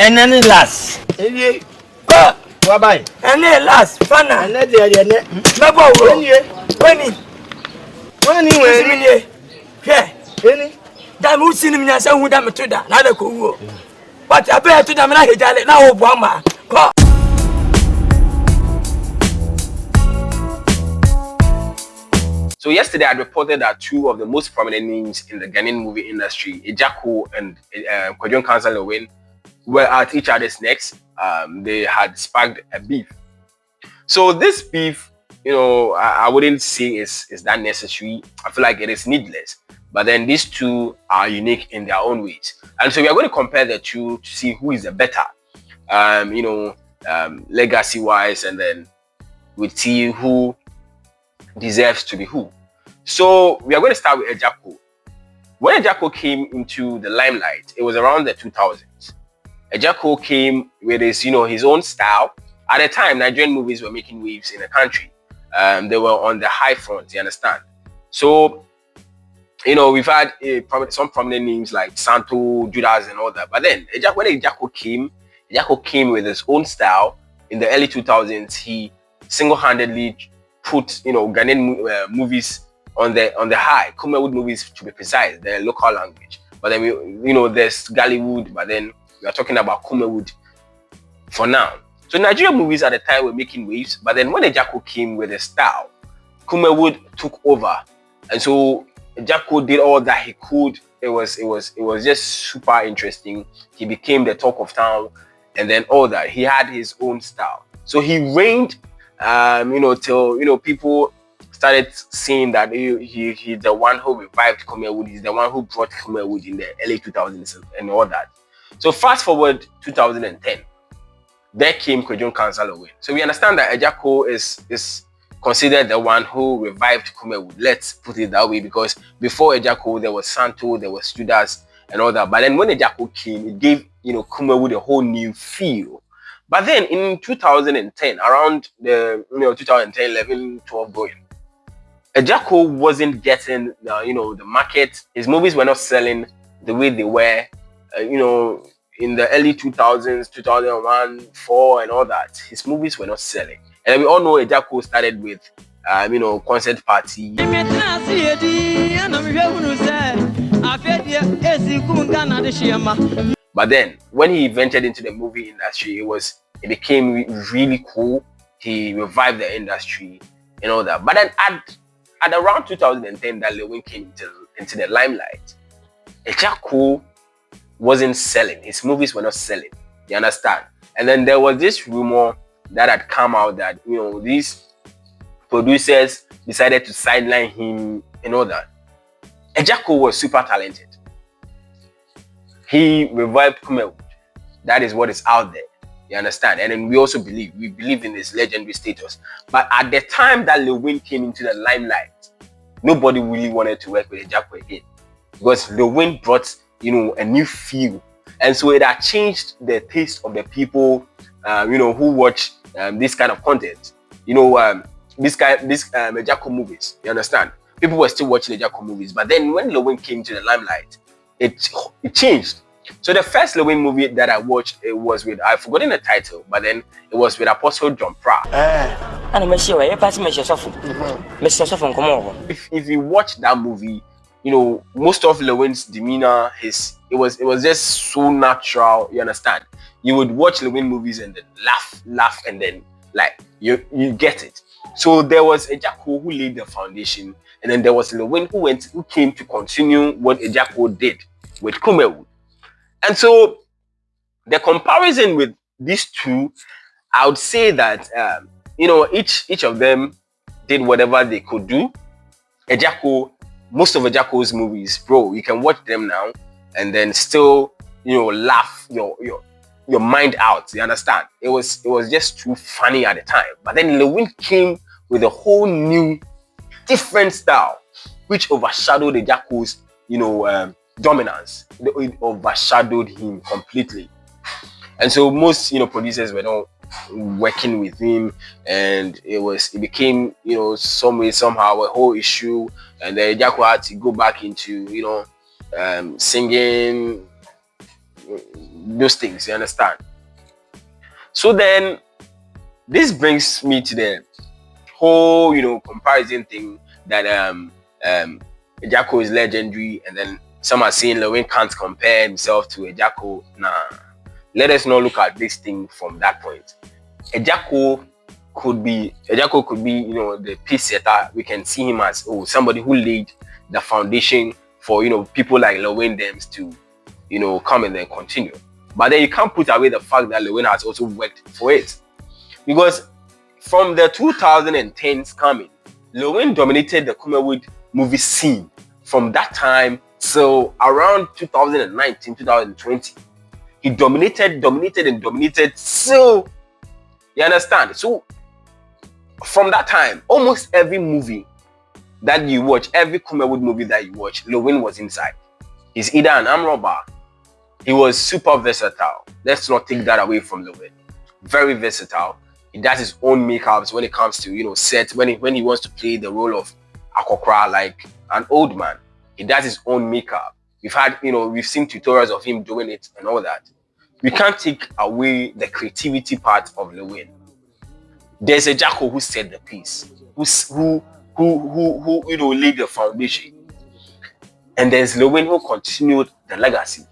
And then last. Go. Why? And then last. Fana. And then the when you yeah. That who seen him as a wood am to that. Not a cool. But I bear to them like it now. Obama. Go. So yesterday I reported that two of the most prominent names in the Ghanaian movie industry, Agya Koo and Lil Win, were at each other's necks. They had sparked a beef. So this beef, I wouldn't say is that necessary. I feel like it is needless. But then these two are unique in their own ways. And so we are going to compare the two to see who is the better, legacy-wise, and then we'll see who deserves to be who. So we are going to start with Agya Koo. When Agya Koo came into the limelight, it was around the 2000s. Agya Koo came with his, his own style. At the time, Nigerian movies were making waves in the country. They were on the high front, you understand? So, we've had some prominent names like Santo, Judas, and all that. But then, when Agya Koo came with his own style. In the early 2000s, he single-handedly put Ghanaian movies on the high, Kumawood movies to be precise, the local language. But then there's Ghallywood, but then we are talking about Kumawood for now. So Nigerian movies at the time were making waves, but then when Agya Koo came with a style, Kumawood took over, and so Agya Koo did all that he could. It was just super interesting. He became the talk of town, and then all that. He had his own style, so he reigned. Till people started seeing that he's the one who revived Kumawood. He's the one who brought Kumawood in the early 2000s and all that. So fast forward 2010, there came Lil Win. So we understand that Agya Koo is considered the one who revived Kumawood. Let's put it that way, because before Agya Koo there was Santo, there was Judas and all that. But then when Agya Koo came, it gave Kumawood a whole new feel. But then in 2010, around the 2010, 11, 12 going, Agya Koo wasn't getting the market. His movies were not selling the way they were, in the early 2000s, 2001, 4, and all that. His movies were not selling, and we all know Agya Koo started with concert party. But then when he ventured into the movie industry, it became really cool. He revived the industry and all that. But then at around 2010, that Lil Win came into the limelight, Agya Koo wasn't selling. His movies were not selling. You understand? And then there was this rumor that had come out that these producers decided to sideline him and all that. Agya Koo was super talented. He revived Kumawood. That is what is out there. You understand? And then we also believe in his legendary status. But at the time that Lil Win came into the limelight, nobody really wanted to work with Agya Koo again, because Lil Win brought a new feel, and so it had changed the taste of the people who watch this kind of content. This Agya Koo movies. You understand? People were still watching Agya Koo movies, but then when Lil Win came to the limelight, it changed. So the first Lil Win movie that I watched, it was with, I've forgotten the title, but then it was with Apostle John Pra. If you watch that movie, most of Lil Win's demeanor, it was just so natural. You understand? You would watch Lil Win movies and then laugh, and then you get it. So there was Agya Koo who laid the foundation, and then there was Lil Win who came to continue what Agya Koo did with Kumawood. And so the comparison with these two, I would say that each of them did whatever they could do. Agya Koo, most of Agya Koo's movies, bro, you can watch them now and then still laugh your mind out. You understand? It was just too funny at the time. But then Lil Win came with a whole new different style, which overshadowed Agya Koo's dominance. It overshadowed him completely. And so most producers were not working with him, and it became somehow a whole issue, and then Agya Koo had to go back into singing, those things. You understand? So then, this brings me to the whole, comparison thing that Agya Koo is legendary, and then some are saying Lil Win can't compare himself to Agya Koo. Nah, let us not look at this thing from that point. Agya Koo could be, the pace setter. We can see him as somebody who laid the foundation for people like Lil Win them to come and then continue. But then you can't put away the fact that Lil Win has also worked for it, because from the 2010s coming, Lil Win dominated the Kumawood movie scene from that time till around 2019, 2020. He dominated. So you understand? So from that time, almost every movie that you watch, every Kumawood movie that you watch, Lil Win was inside. He's either an arm robber. He was super versatile. Let's not take that away from Lil Win. Very versatile. He does his own makeups when it comes to set, when he wants to play the role of Akokra, like an old man. He does his own makeup. We've seen tutorials of him doing it and all that. We can't take away the creativity part of Lil Win. There's a Agya Koo who set the piece, who laid the foundation, and there's Lil Win who continued the legacy.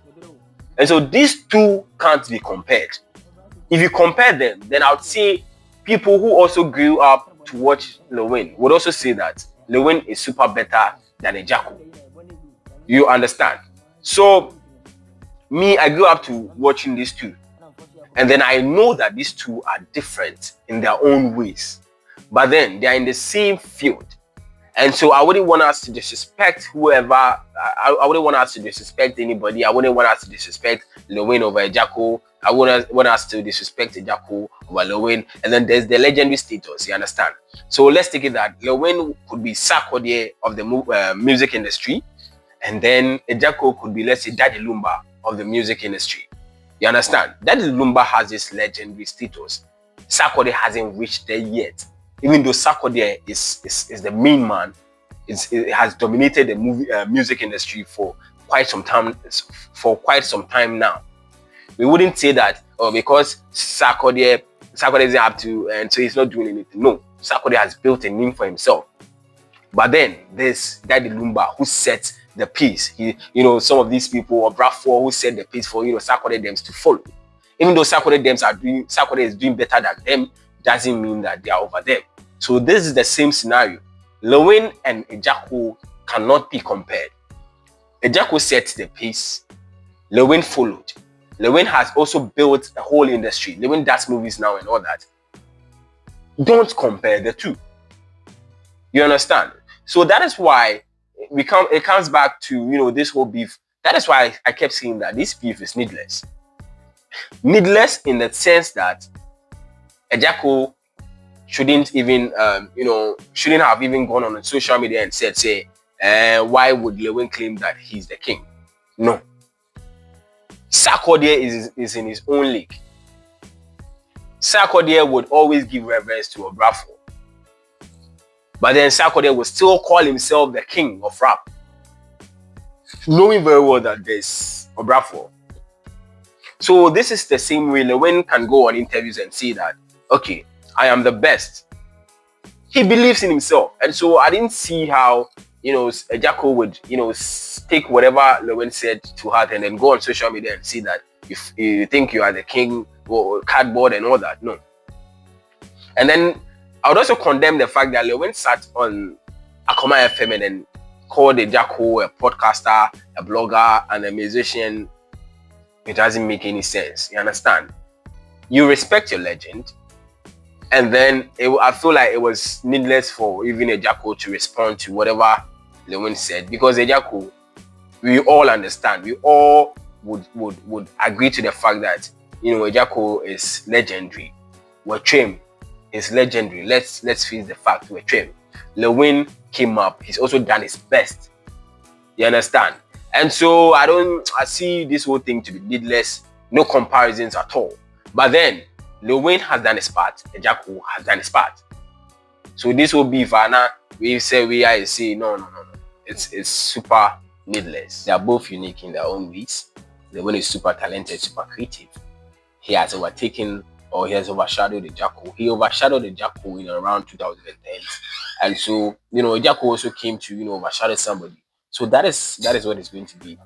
And so these two can't be compared. If you compare them, then I would say people who also grew up to watch Lil Win would also say that Lil Win is super better than Agya Koo. You understand? So me, I grew up to watching these two, and then I know that these two are different in their own ways, but then they are in the same field. And so I wouldn't want us to disrespect whoever. I wouldn't want us to disrespect anybody. I wouldn't want us to disrespect Lil Win over Agya Koo. I wouldn't want us to disrespect Agya Koo over Lil Win. And then there's the legendary status. You understand? So let's take it that Lil Win could be Sarkodie of the music industry, and then Agya Koo could be, let's say, Daddy Lumba of the music industry. You understand? Daddy Lumba has this legendary status. Sarkodie hasn't reached there yet. Even though Sarkodie is the main man, it has dominated the music industry for quite some time. Now, we wouldn't say that because Sarkodie isn't up to, and so he's not doing anything. No, Sarkodie has built a name for himself. But then there's Daddy Lumba who set the pace. Some of these people, Brafo, who set the pace for Sarkodie Dems to follow. Even though Sarkodie is doing better than them, doesn't mean that they are over them. So this is the same scenario. Lil Win and Agya Koo cannot be compared. Agya Koo set the pace. Lil Win followed. Lil Win has also built a whole industry. Lil Win does movies now and all that. Don't compare the two. You understand? So that is why it comes back to this whole beef. That is why I kept saying that this beef is needless. Needless in the sense that Agya Koo shouldn't even shouldn't have even gone on social media and said, why would Lil Win claim that he's the king? No. Sarkodie is in his own league. Sarkodie would always give reverence to Obrafo. But then Sarkodie would still call himself the king of rap, knowing very well that there's Obrafo. So this is the same way Lil Win can go on interviews and say that, okay, I am the best. He believes in himself. And so I didn't see how, Agya Koo would, take whatever Lil Win said to heart and then go on social media and see that if you think you are the king or cardboard and all that. No. And then I would also condemn the fact that Lil Win sat on Akoma FM and then called Agya Koo a podcaster, a blogger, and a musician. It doesn't make any sense. You understand? You respect your legend. And then I feel like it was needless for even Agya Koo to respond to whatever Lil Win said, because Agya Koo, we all understand, we all would agree to the fact that Agya Koo is legendary. Wetrim is legendary. Let's face the fact. Wetrim. Lil Win came up. He's also done his best. You understand? And so I see this whole thing to be needless. No comparisons at all. But then Lil Win has done his part. Agya Koo has done his part. So this will be Vanna. We say no. It's super needless. They are both unique in their own ways. Lil Win is super talented, super creative. He has overtaken or he has overshadowed Agya Koo. He overshadowed Agya Koo in around 2010. And so, Agya Koo also came to, overshadow somebody. So that is what it's going to be.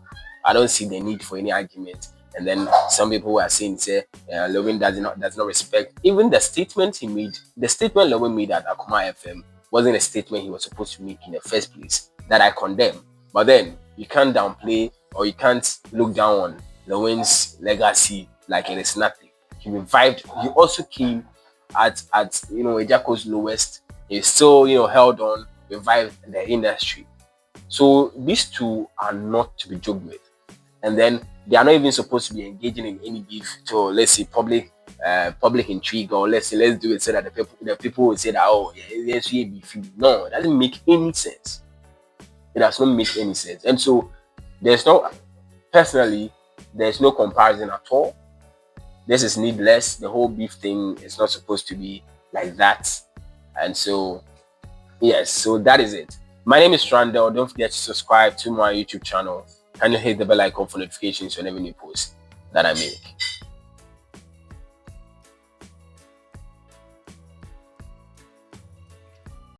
I don't see the need for any argument. And then some people are saying, say, Lil Win does not respect even the statement he made. The statement Lil Win made at Akuma FM wasn't a statement he was supposed to make in the first place that I condemn. But then you can't downplay or you can't look down on Lil Win's legacy like it is nothing. He revived. He also came at Agya Koo's lowest. He still held on, revived the industry. So these two are not to be joked with. And then they are not even supposed to be engaging in any beef to, let's say, public intrigue, or let's do it so that the people will say that, oh yeah, yes, we beef. No, it doesn't make any sense. It does not make any sense. And so personally, there's no comparison at all. This is needless. The whole beef thing is not supposed to be like that. And so yes, so that is it. My name is Randall. Don't forget to subscribe to my YouTube channel. Can you hit the bell icon for notifications whenever new posts that I make?